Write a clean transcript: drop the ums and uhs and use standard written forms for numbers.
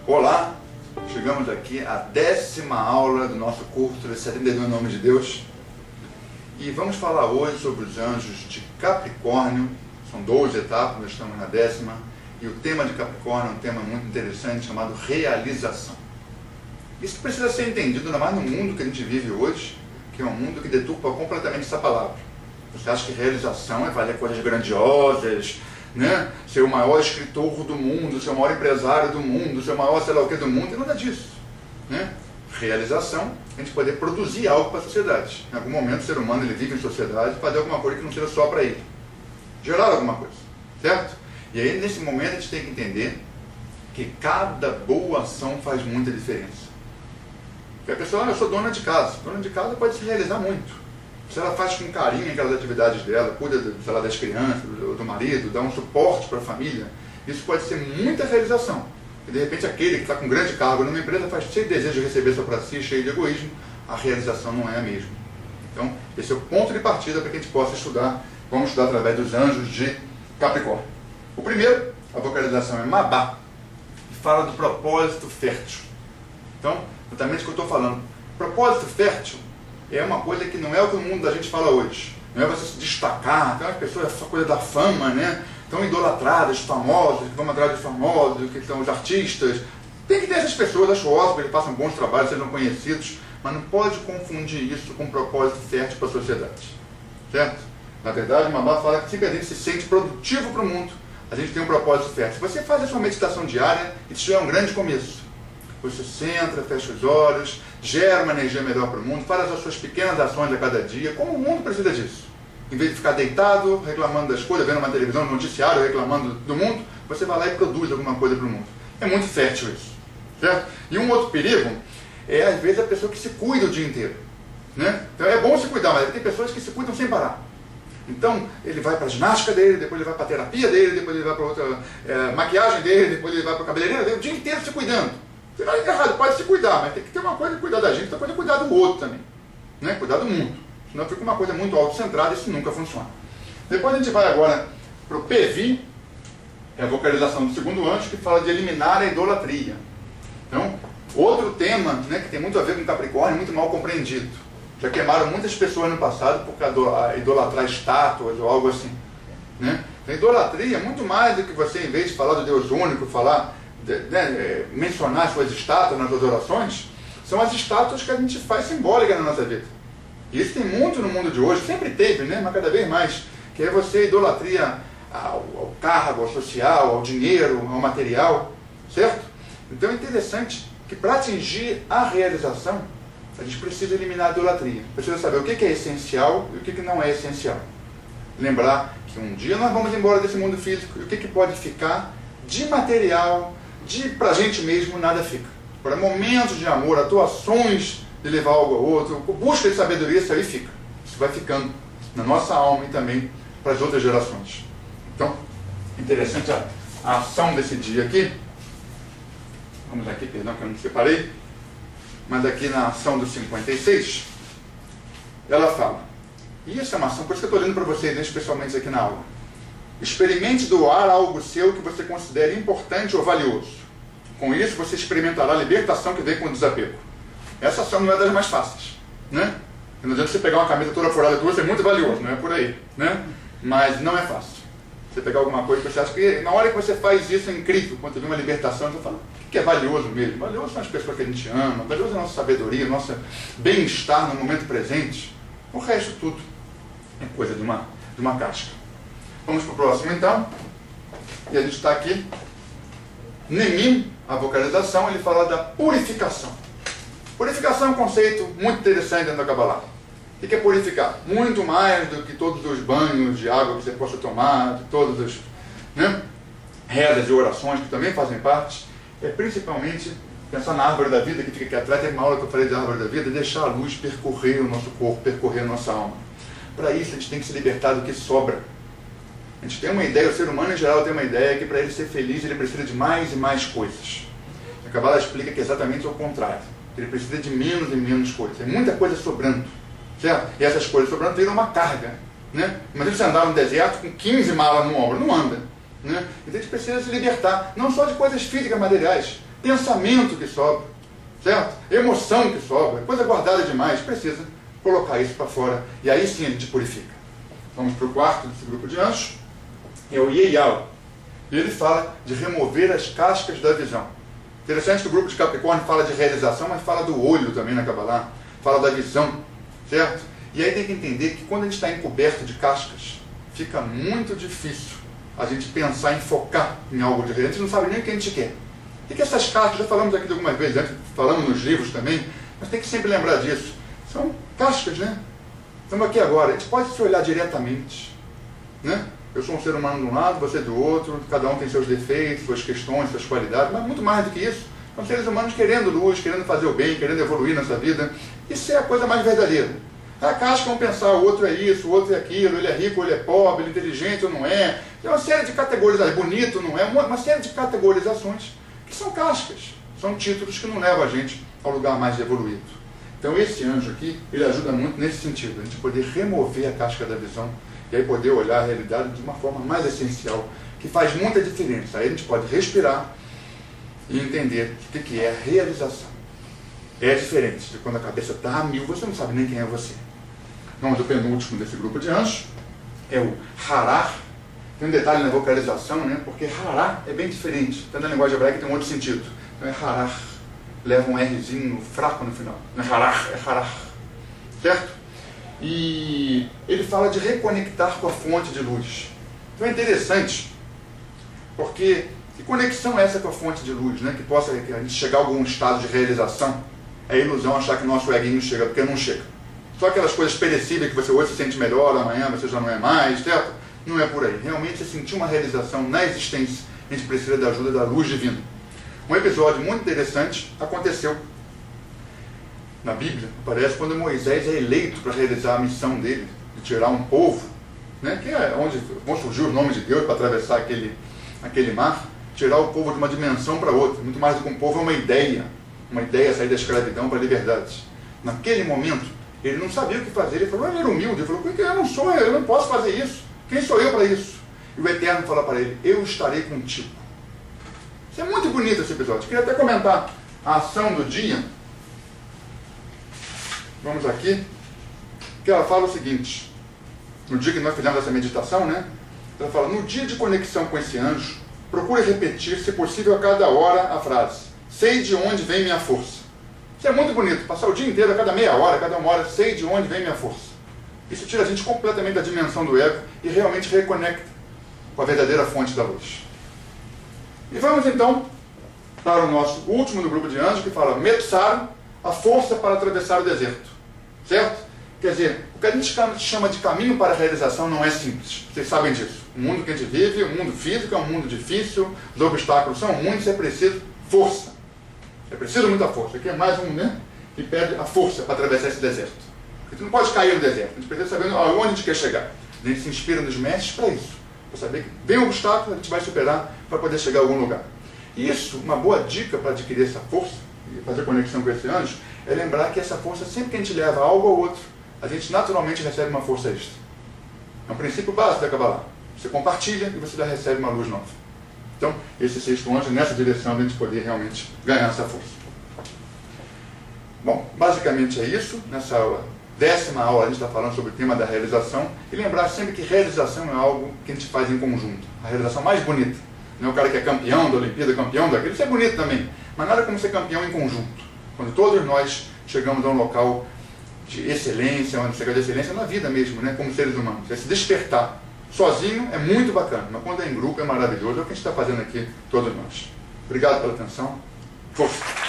Olá, chegamos aqui à 10ª aula do nosso curso de 72 Nomes de Deus e vamos falar hoje sobre os anjos de Capricórnio. São 12 etapas, nós estamos na 10ª, e o tema de Capricórnio é um tema muito interessante chamado realização. Isso precisa ser entendido ainda mais no mundo que a gente vive hoje, que é um mundo que deturpa completamente essa palavra. Você acha que realização é fazer coisas grandiosas, né? Ser o maior escritor do mundo, ser o maior empresário do mundo, ser o maior sei lá o que do mundo, e nada disso, né? Realização, a gente poder produzir algo para a sociedade. Em algum momento o ser humano ele vive em sociedade, fazer alguma coisa que não seja só para ele, gerar alguma coisa, certo? E aí nesse momento a gente tem que entender que cada boa ação faz muita diferença. Porque a pessoa, eu sou dona de casa pode se realizar muito. Se ela faz com carinho aquelas atividades dela, cuida, sei lá, das crianças, do marido, dá um suporte para a família, isso pode ser muita realização. E de repente aquele que está com grande cargo numa empresa faz cheio de desejo de receber só para si, cheio de egoísmo, a realização não é a mesma. Então, esse é o ponto de partida para que a gente possa estudar. Vamos estudar através dos anjos de Capricórnio. O primeiro, a vocalização é Mabá, que fala do propósito fértil. Então, exatamente o que eu estou falando. Propósito fértil é uma coisa que não é o que o mundo da gente fala hoje. Não é você se destacar, tem umas pessoas, essa coisa da fama, né? Tão idolatradas, famosas, que vão atrás de famosos, que são os artistas. Tem que ter essas pessoas, acho ótimo, eles façam bons trabalhos, sejam conhecidos, mas não pode confundir isso com um propósito fértil para a sociedade. Certo? Na verdade, Mabá fala que sempre a gente se sente produtivo para o mundo, a gente tem um propósito fértil. Se você faz a sua meditação diária, isso já é um grande começo. Você senta, fecha os olhos, gera uma energia melhor para o mundo, faz as suas pequenas ações a cada dia, como o mundo precisa disso. Em vez de ficar deitado, reclamando das coisas, vendo uma televisão, um noticiário, reclamando do mundo, você vai lá e produz alguma coisa para o mundo. É muito fértil isso. Certo? E um outro perigo é, às vezes, a pessoa que se cuida o dia inteiro. Né? Então é bom se cuidar, mas tem pessoas que se cuidam sem parar. Então, ele vai para a ginástica dele, depois ele vai para a terapia dele, depois ele vai para outra maquiagem dele, depois ele vai para o cabeleireiro dele, o dia inteiro se cuidando. Você não é errado, pode se cuidar, mas tem que ter uma coisa de cuidar da gente, outra coisa de cuidar do outro também. Né? Cuidar do mundo. Senão fica uma coisa muito autocentrada e isso nunca funciona. Depois a gente vai agora para o PV, que é a vocalização do segundo anjo, que fala de eliminar a idolatria. Então, outro tema, né, que tem muito a ver com Capricórnio, muito mal compreendido. Já queimaram muitas pessoas no passado por causa de idolatrar estátuas ou algo assim. Né? Então, idolatria é muito mais do que você, em vez de falar do Deus único, falar... mencionar suas estátuas nas suas orações, são as estátuas que a gente faz simbólica na nossa vida. E isso tem muito no mundo de hoje, sempre teve, né? Mas cada vez mais, que é você idolatria ao cargo, ao social, ao dinheiro, ao material, certo? Então é interessante que para atingir a realização, a gente precisa eliminar a idolatria. Precisa saber o que é essencial e o que não é essencial. Lembrar que um dia nós vamos embora desse mundo físico e o que pode ficar de material, para a gente mesmo, nada fica. Para momentos de amor, atuações de levar algo ao outro, busca de sabedoria, isso aí fica. Isso vai ficando na nossa alma e também para as outras gerações. Então, interessante a ação desse dia aqui. Vamos aqui, perdão que eu não separei. Mas aqui na ação do 56, ela fala, e isso é uma ação, por isso que eu estou lendo para vocês, especialmente aqui na aula. Experimente doar algo seu que você considere importante ou valioso. Com isso, você experimentará a libertação que vem com o desapego. Essa ação não é das mais fáceis. Né? Não adianta você pegar uma camisa toda furada tua, isso é muito valioso, não é por aí. Né? Mas não é fácil. Você pegar alguma coisa que você acha que, na hora que você faz isso, é incrível. Quando você vê uma libertação, você fala, o que é valioso mesmo? Valioso são as pessoas que a gente ama, valioso é a nossa sabedoria, nosso bem-estar no momento presente. O resto tudo é coisa de uma casca. Vamos para o próximo então, e a gente está aqui, Nemim, a vocalização, ele fala da purificação. Purificação é um conceito muito interessante dentro da Kabbalah. O que é purificar? Muito mais do que todos os banhos de água que você possa tomar, de todas as rezas e orações que também fazem parte, é principalmente pensar na árvore da vida, que fica aqui atrás, tem uma aula que eu falei de árvore da vida, deixar a luz percorrer o nosso corpo, percorrer a nossa alma. Para isso a gente tem que se libertar do que sobra. A gente tem uma ideia, o ser humano em geral tem uma ideia que para ele ser feliz ele precisa de mais e mais coisas. A Kabbalah explica que é exatamente o contrário. Ele precisa de menos e menos coisas. Tem muita coisa sobrando. Certo? E essas coisas sobrando viram uma carga. Né? Imagina você andar no deserto com 15 malas no ombro. Não anda. Né? Então a gente precisa se libertar, não só de coisas físicas, materiais, pensamento que sobra, certo? Emoção que sobra, coisa guardada demais, precisa colocar isso para fora, e aí sim a gente purifica. Vamos para o quarto desse grupo de anjos, é o Ieial. E ele fala de remover as cascas da visão. Interessante que o grupo de Capricórnio fala de realização, mas fala do olho também na Cabalá, fala da visão, certo? E aí tem que entender que quando a gente está encoberto de cascas, fica muito difícil a gente pensar em focar em algo de real. A gente não sabe nem o que a gente quer. E que essas cascas, já falamos aqui de algumas vezes, antes, falamos nos livros também, mas tem que sempre lembrar disso. São cascas, né? Estamos aqui agora, a gente pode se olhar diretamente, né? Eu sou um ser humano de um lado, você do outro, cada um tem seus defeitos, suas questões, suas qualidades, mas muito mais do que isso, são seres humanos querendo luz, querendo fazer o bem, querendo evoluir nessa vida. Isso é a coisa mais verdadeira. A casca vão pensar, o outro é isso, o outro é aquilo, ele é rico, ele é pobre, ele é inteligente ou não é. Tem uma série de categorizações, bonito não é, uma série de categorizações que são cascas, são títulos que não levam a gente ao lugar mais evoluído. Então esse anjo aqui, ele ajuda muito nesse sentido, a gente poder remover a casca da visão e aí poder olhar a realidade de uma forma mais essencial, que faz muita diferença. Aí a gente pode respirar e entender o que é a realização. É diferente de quando a cabeça está a mil, você não sabe nem quem é você. Vamos ao penúltimo desse grupo de anjos, é o Harar. Tem um detalhe na vocalização, né? Porque Harar é bem diferente. Tanto na linguagem hebraica tem um outro sentido. Então é Harar. Leva um Rzinho fraco no final. Não é Harar, é Harar. Certo? E ele fala de reconectar com a fonte de luz. Então é interessante, porque que conexão é essa com a fonte de luz, né? Que possa que a gente chegar a algum estado de realização. É ilusão achar que o nosso eguinho chega, porque não chega. Só aquelas coisas perecíveis que você hoje se sente melhor, amanhã você já não é mais, certo? Não é por aí. Realmente, se sentir uma realização na existência, a gente precisa da ajuda da luz divina. Um episódio muito interessante aconteceu na Bíblia, parece, quando Moisés é eleito para realizar a missão dele, de tirar um povo, né, que é onde vão surgir os nomes de Deus para atravessar aquele mar, tirar o povo de uma dimensão para outra. Muito mais do que um povo, é uma ideia sair da escravidão para a liberdade. Naquele momento, ele não sabia o que fazer, ele falou, ele era humilde, ele falou, porque eu não sou, eu não posso fazer isso, quem sou eu para isso? E o Eterno fala para ele, eu estarei contigo. Isso é muito bonito esse episódio. Eu queria até comentar a ação do dia. Vamos aqui, que ela fala o seguinte, no dia que nós fizemos essa meditação, né? Ela fala, no dia de conexão com esse anjo, procure repetir, se possível, a cada hora a frase, sei de onde vem minha força. Isso é muito bonito, passar o dia inteiro, a cada meia hora, a cada uma hora, sei de onde vem minha força. Isso tira a gente completamente da dimensão do ego e realmente reconecta com a verdadeira fonte da luz. E vamos então para o nosso último do grupo de anjos, que fala, Metsaram, a força para atravessar o deserto. Certo? Quer dizer, o que a gente chama de caminho para a realização não é simples. Vocês sabem disso. O mundo que a gente vive, o mundo físico, é um mundo difícil, os obstáculos são muitos, é preciso força. É preciso muita força. Aqui é mais um, né? Que pede a força para atravessar esse deserto. Porque tu não pode cair no deserto. A gente precisa saber aonde a gente quer chegar. A gente se inspira nos mestres para isso. Para saber que vem um obstáculo, a gente vai superar para poder chegar a algum lugar. E isso, uma boa dica para adquirir essa força, e fazer conexão com esse anjo, é lembrar que essa força, sempre que a gente leva algo ao outro, a gente naturalmente recebe uma força extra. É um princípio básico da Kabbalah. Você compartilha e você já recebe uma luz nova. Então, esse sexto anjo é nessa direção de a gente poder realmente ganhar essa força. Bom, basicamente é isso. Nessa aula, 10ª aula, a gente está falando sobre o tema da realização. E lembrar sempre que realização é algo que a gente faz em conjunto. A realização mais bonita. Não é o cara que é campeão da Olimpíada, campeão daquilo. Isso é bonito também. Mas nada como ser campeão em conjunto. Quando todos nós chegamos a um local de excelência, onde chegar de excelência na vida mesmo, né, como seres humanos. É se despertar. Sozinho é muito bacana, mas quando é em grupo é maravilhoso. É o que a gente está fazendo aqui, todos nós. Obrigado pela atenção. Força!